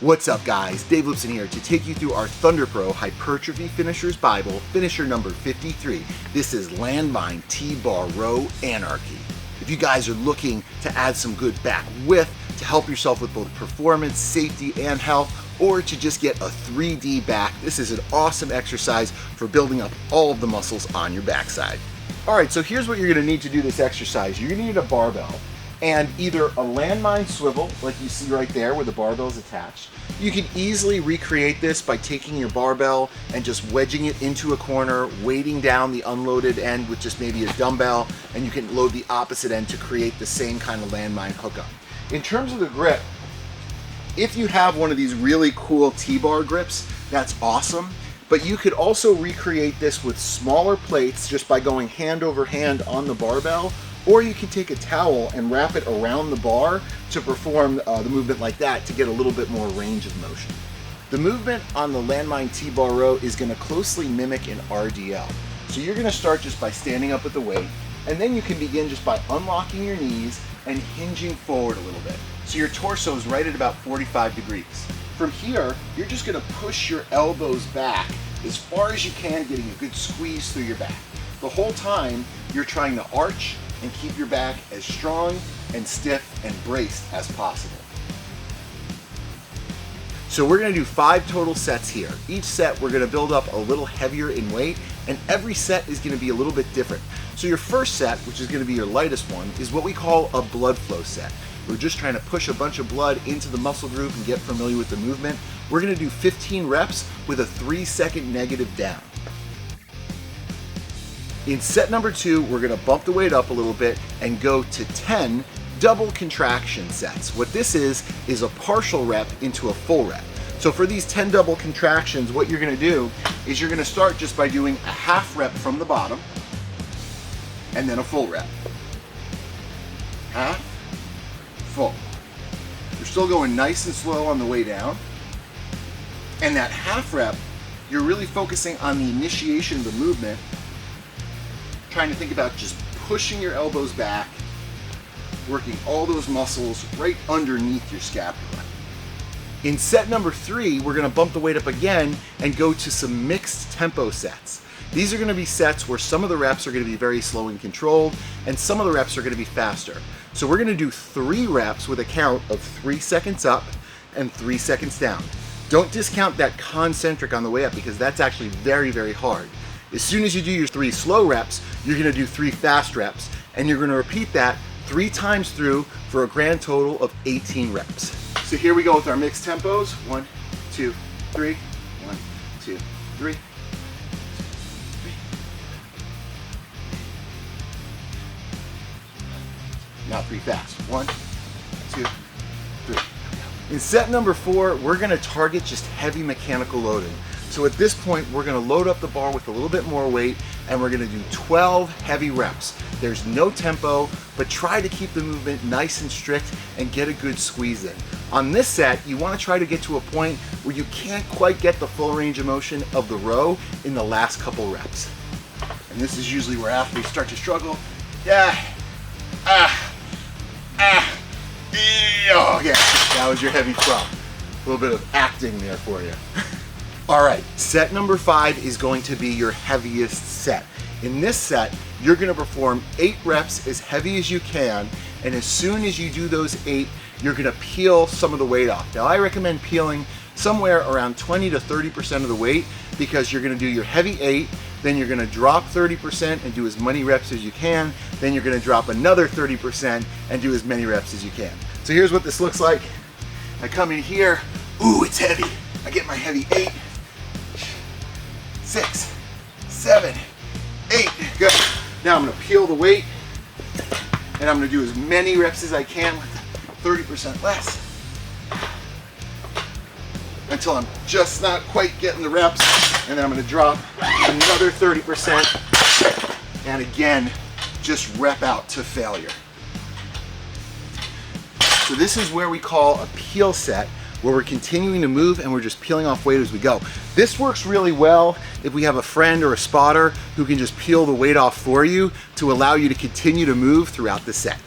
What's up guys, Dave Lipson here to take you through our Thunder Pro Hypertrophy Finishers Bible, finisher number 53. This is Landmine T-Bar Row Anarchy. If you guys are looking to add some good back width to help yourself with both performance, safety, and health, or to just get a 3D back, this is an awesome exercise for building up all of the muscles on your backside. All right, so here's what you're gonna need to do this exercise. You're gonna need a barbell and either a landmine swivel, like you see right there where the barbell is attached. You can easily recreate this by taking your barbell and just wedging it into a corner, weighting down the unloaded end with just maybe a dumbbell, and you can load the opposite end to create the same kind of landmine hookup. In terms of the grip, if you have one of these really cool T-bar grips, that's awesome. But you could also recreate this with smaller plates just by going hand over hand on the barbell, or you can take a towel and wrap it around the bar to perform the movement like that to get a little bit more range of motion. The movement on the Landmine T-Bar row is going to closely mimic an RDL. So you're going to start just by standing up with the weight, and then you can begin just by unlocking your knees and hinging forward a little bit. So your torso is right at about 45 degrees. From here, you're just going to push your elbows back as far as you can, getting a good squeeze through your back. The whole time, you're trying to arch and keep your back as strong and stiff and braced as possible. So we're gonna do 5 total sets here. Each set we're gonna build up a little heavier in weight, and every set is gonna be a little bit different. So your first set, which is gonna be your lightest one, is what we call a blood flow set. We're just trying to push a bunch of blood into the muscle group and get familiar with the movement. We're gonna do 15 reps with a 3-second negative down. In set number 2, we're gonna bump the weight up a little bit and go to 10 double contraction sets. What this is a partial rep into a full rep. So for these 10 double contractions, what you're gonna do is you're gonna start just by doing a half rep from the bottom and then a full rep. Half, full. You're still going nice and slow on the way down. And that half rep, you're really focusing on the initiation of the movement, trying to think about just pushing your elbows back, working all those muscles right underneath your scapula. In set number 3, we're gonna bump the weight up again and go to some mixed tempo sets. These are gonna be sets where some of the reps are gonna be very slow and controlled, and some of the reps are gonna be faster. So we're gonna do 3 reps with a count of 3 seconds up and 3 seconds down. Don't discount that concentric on the way up because that's actually very, very hard. As soon as you do your 3 slow reps, you're gonna do 3 fast reps, and you're gonna repeat that 3 times through for a grand total of 18 reps. So here we go with our mixed tempos. 1, 2, 3. 1, 2, 3. Now 3 fast. 1, 2, 3. In set number 4, we're gonna target just heavy mechanical loading. So at this point, we're gonna load up the bar with a little bit more weight, and we're gonna do 12 heavy reps. There's no tempo, but try to keep the movement nice and strict and get a good squeeze in. On this set, you wanna try to get to a point where you can't quite get the full range of motion of the row in the last couple reps. And this is usually where athletes start to struggle. Okay, that was your heavy 12. A little bit of acting there for you. All right, set number 5 is going to be your heaviest set. In this set, you're gonna perform 8 reps as heavy as you can, and as soon as you do those 8, you're gonna peel some of the weight off. Now, I recommend peeling somewhere around 20 to 30% of the weight because you're gonna do your heavy 8, then you're gonna drop 30% and do as many reps as you can, then you're gonna drop another 30% and do as many reps as you can. So here's what this looks like. I come in here, ooh, it's heavy. I get my heavy 8, 6, 7, 8, good. Now I'm gonna peel the weight and I'm gonna do as many reps as I can with 30% less until I'm just not quite getting the reps, and then I'm gonna drop another 30% and again, just rep out to failure. So this is where we call a peel set, where we're continuing to move and we're just peeling off weight as we go. This works really well if we have a friend or a spotter who can just peel the weight off for you to allow you to continue to move throughout the set.